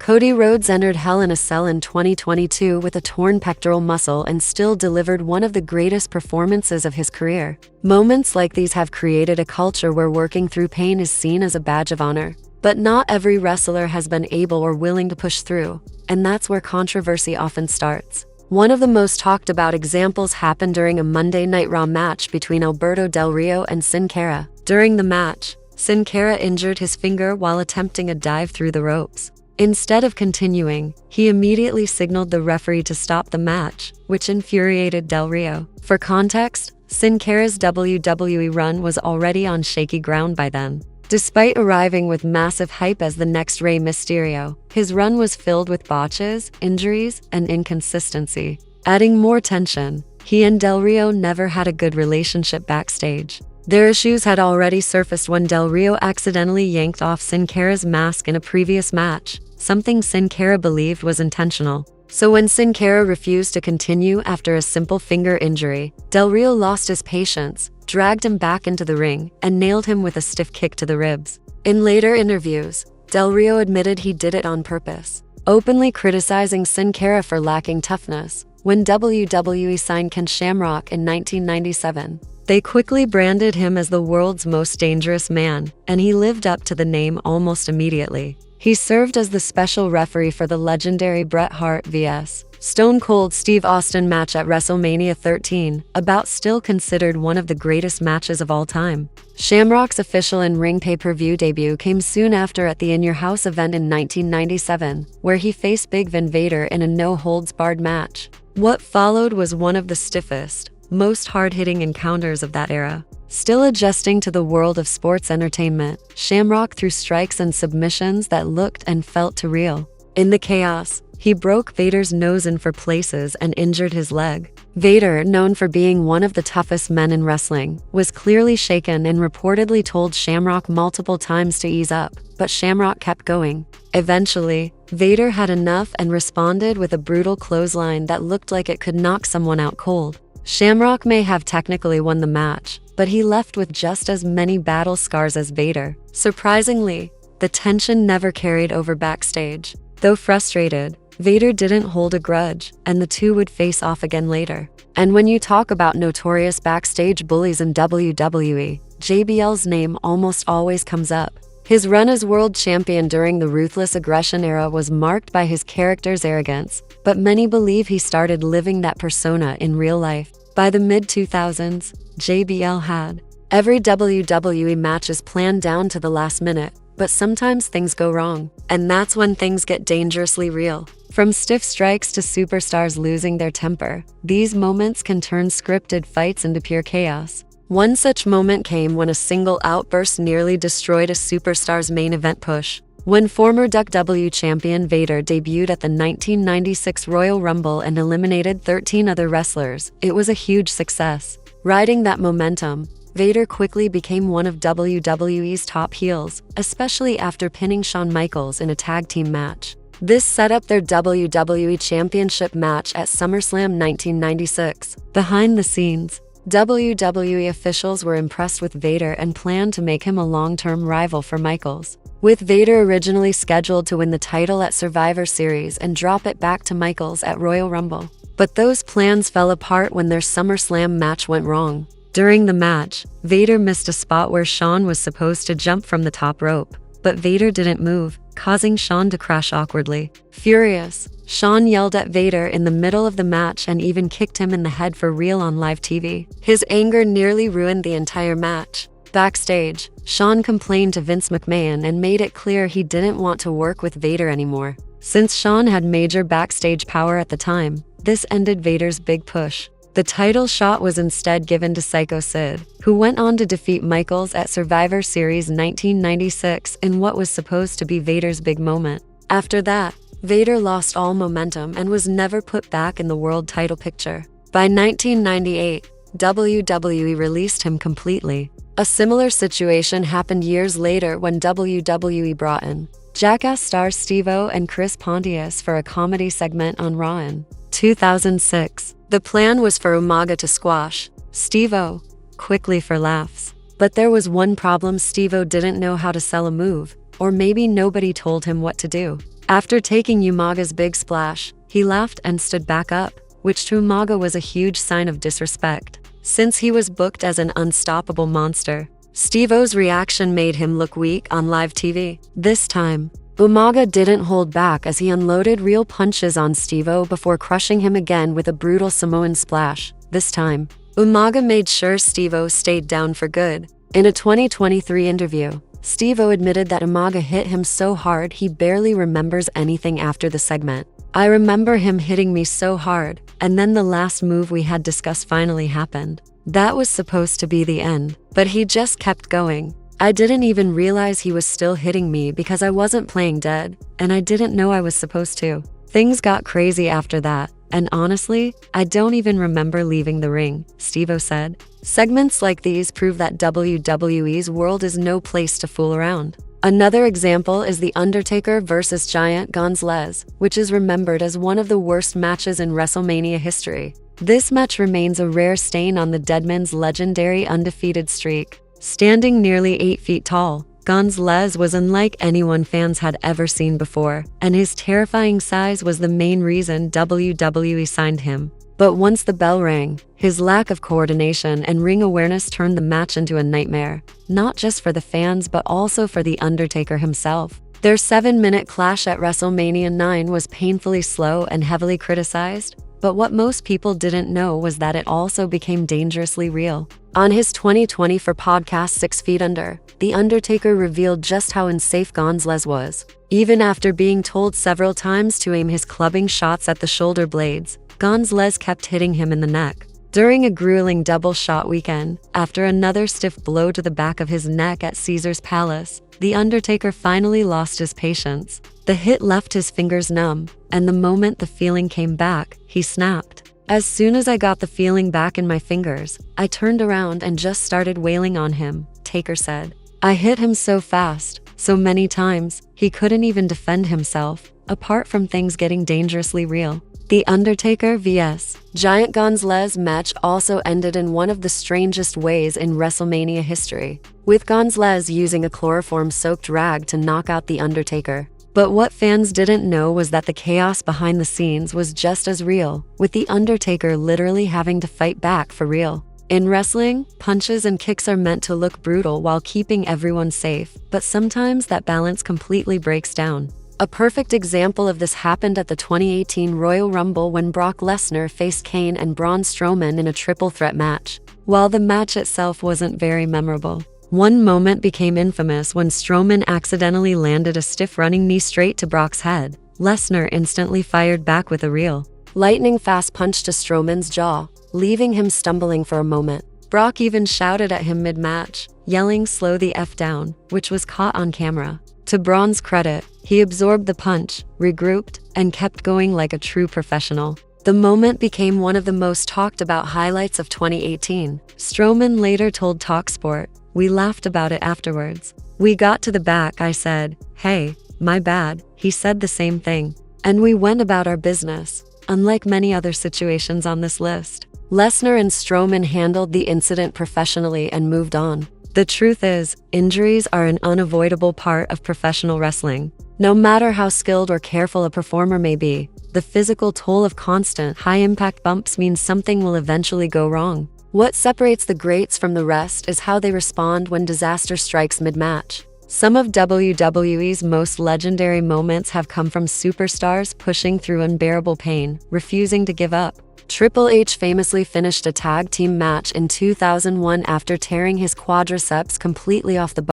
Cody Rhodes entered Hell in a Cell in 2022 with a torn pectoral muscle and still delivered one of the greatest performances of his career. Moments like these have created a culture where working through pain is seen as a badge of honor. But not every wrestler has been able or willing to push through, and that's where controversy often starts. One of the most talked about examples happened during a Monday Night Raw match between Alberto Del Rio and Sin Cara. During the match, Sin Cara injured his finger while attempting a dive through the ropes. Instead of continuing, he immediately signaled the referee to stop the match, which infuriated Del Rio. For context, Sin Cara's WWE run was already on shaky ground by then. Despite arriving with massive hype as the next Rey Mysterio, his run was filled with botches, injuries, and inconsistency. Adding more tension, he and Del Rio never had a good relationship backstage. Their issues had already surfaced when Del Rio accidentally yanked off Sin Cara's mask in a previous match, something Sin Cara believed was intentional. So when Sin Cara refused to continue after a simple finger injury, Del Rio lost his patience, dragged him back into the ring, and nailed him with a stiff kick to the ribs. In later interviews, Del Rio admitted he did it on purpose, openly criticizing Sin Cara for lacking toughness. When WWE signed Ken Shamrock in 1997, they quickly branded him as the world's most dangerous man, and he lived up to the name almost immediately. He served as the special referee for the legendary Bret Hart vs. Stone Cold Steve Austin match at WrestleMania 13, about still considered one of the greatest matches of all time. Shamrock's official in-ring pay-per-view debut came soon after at the In Your House event in 1997, where he faced Big Van Vader in a no-holds-barred match. What followed was one of the stiffest, most hard-hitting encounters of that era. Still adjusting to the world of sports entertainment, Shamrock threw strikes and submissions that looked and felt too real. In the chaos, he broke Vader's nose in 4 places and injured his leg. Vader, known for being one of the toughest men in wrestling, was clearly shaken and reportedly told Shamrock multiple times to ease up, but Shamrock kept going. Eventually, Vader had enough and responded with a brutal clothesline that looked like it could knock someone out cold. Shamrock may have technically won the match, but he left with just as many battle scars as Vader. Surprisingly, the tension never carried over backstage. Though frustrated, Vader didn't hold a grudge, and the two would face off again later. And when you talk about notorious backstage bullies in WWE, JBL's name almost always comes up. His run as world champion during the Ruthless Aggression era was marked by his character's arrogance, but many believe he started living that persona in real life. By the mid-2000s, JBL had every WWE match is planned down to the last minute, but sometimes things go wrong, and that's when things get dangerously real. From stiff strikes to superstars losing their temper, these moments can turn scripted fights into pure chaos. One such moment came when a single outburst nearly destroyed a superstar's main event push. When former WWE champion Vader debuted at the 1996 Royal Rumble and eliminated 13 other wrestlers, it was a huge success. Riding that momentum, Vader quickly became one of WWE's top heels, especially after pinning Shawn Michaels in a tag team match. This set up their WWE Championship match at SummerSlam 1996. Behind the scenes, WWE officials were impressed with Vader and planned to make him a long-term rival for Michaels. With Vader originally scheduled to win the title at Survivor Series and drop it back to Michaels at Royal Rumble. But those plans fell apart when their SummerSlam match went wrong. During the match, Vader missed a spot where Shawn was supposed to jump from the top rope, but Vader didn't move, causing Shawn to crash awkwardly. Furious, Shawn yelled at Vader in the middle of the match and even kicked him in the head for real on live TV. His anger nearly ruined the entire match. Backstage, Shawn complained to Vince McMahon and made it clear he didn't want to work with Vader anymore. Since Shawn had major backstage power at the time, this ended Vader's big push. The title shot was instead given to Psycho Sid, who went on to defeat Michaels at Survivor Series 1996 in what was supposed to be Vader's big moment. After that, Vader lost all momentum and was never put back in the world title picture. By 1998, WWE released him completely. A similar situation happened years later when WWE brought in Jackass stars Steve-O and Chris Pontius for a comedy segment on Raw in 2006. The plan was for Umaga to squash Steve-O quickly for laughs. But there was one problem: Steve-O didn't know how to sell a move, or maybe nobody told him what to do. After taking Umaga's big splash, he laughed and stood back up, which to Umaga was a huge sign of disrespect, since he was booked as an unstoppable monster. Steve-O's reaction made him look weak on live TV. This time, Umaga didn't hold back as he unloaded real punches on Steve-O before crushing him again with a brutal Samoan splash. This time, Umaga made sure Steve-O stayed down for good. In a 2023 interview, Steve-O admitted that Umaga hit him so hard he barely remembers anything after the segment. "I remember him hitting me so hard, and then the last move we had discussed finally happened. That was supposed to be the end, but he just kept going. I didn't even realize he was still hitting me because I wasn't playing dead, and I didn't know I was supposed to. Things got crazy after that, and honestly, I don't even remember leaving the ring," Steve-O said. Segments like these prove that WWE's world is no place to fool around. Another example is The Undertaker vs. Giant Gonzalez, which is remembered as one of the worst matches in WrestleMania history. This match remains a rare stain on the Deadman's legendary undefeated streak. Standing nearly 8 feet tall, Gonzalez was unlike anyone fans had ever seen before, and his terrifying size was the main reason WWE signed him. But once the bell rang, his lack of coordination and ring awareness turned the match into a nightmare, not just for the fans but also for The Undertaker himself. Their 7-minute clash at WrestleMania 9 was painfully slow and heavily criticized, but what most people didn't know was that it also became dangerously real. On his 2024 podcast 6 Feet Under, The Undertaker revealed just how unsafe Gonzalez was. Even after being told several times to aim his clubbing shots at the shoulder blades, Gonzalez kept hitting him in the neck. During a grueling double shot weekend, after another stiff blow to the back of his neck at Caesar's Palace, The Undertaker finally lost his patience. The hit left his fingers numb, and the moment the feeling came back, he snapped. "As soon as I got the feeling back in my fingers, I turned around and just started wailing on him," Taker said. "I hit him so fast, so many times, he couldn't even defend himself, apart from things getting dangerously real." The Undertaker vs. Giant Gonzalez match also ended in one of the strangest ways in WrestleMania history, with Gonzalez using a chloroform-soaked rag to knock out The Undertaker. But what fans didn't know was that the chaos behind the scenes was just as real, with The Undertaker literally having to fight back for real. In wrestling, punches and kicks are meant to look brutal while keeping everyone safe, but sometimes that balance completely breaks down. A perfect example of this happened at the 2018 Royal Rumble when Brock Lesnar faced Kane and Braun Strowman in a triple threat match. While the match itself wasn't very memorable, one moment became infamous when Strowman accidentally landed a stiff running knee straight to Brock's head. Lesnar instantly fired back with a real, lightning-fast punch to Strowman's jaw, leaving him stumbling for a moment. Brock even shouted at him mid-match, yelling "slow the F down," which was caught on camera. To Braun's credit, he absorbed the punch, regrouped, and kept going like a true professional. The moment became one of the most talked about highlights of 2018. Strowman later told TalkSport, "We laughed about it afterwards. We got to the back, I said, 'Hey, my bad.' He said the same thing. And we went about our business." Unlike many other situations on this list, Lesnar and Strowman handled the incident professionally and moved on. The truth is, injuries are an unavoidable part of professional wrestling. No matter how skilled or careful a performer may be, the physical toll of constant, high-impact bumps means something will eventually go wrong. What separates the greats from the rest is how they respond when disaster strikes mid-match. Some of WWE's most legendary moments have come from superstars pushing through unbearable pain, refusing to give up. Triple H famously finished a tag team match in 2001 after tearing his quadriceps completely off the bone.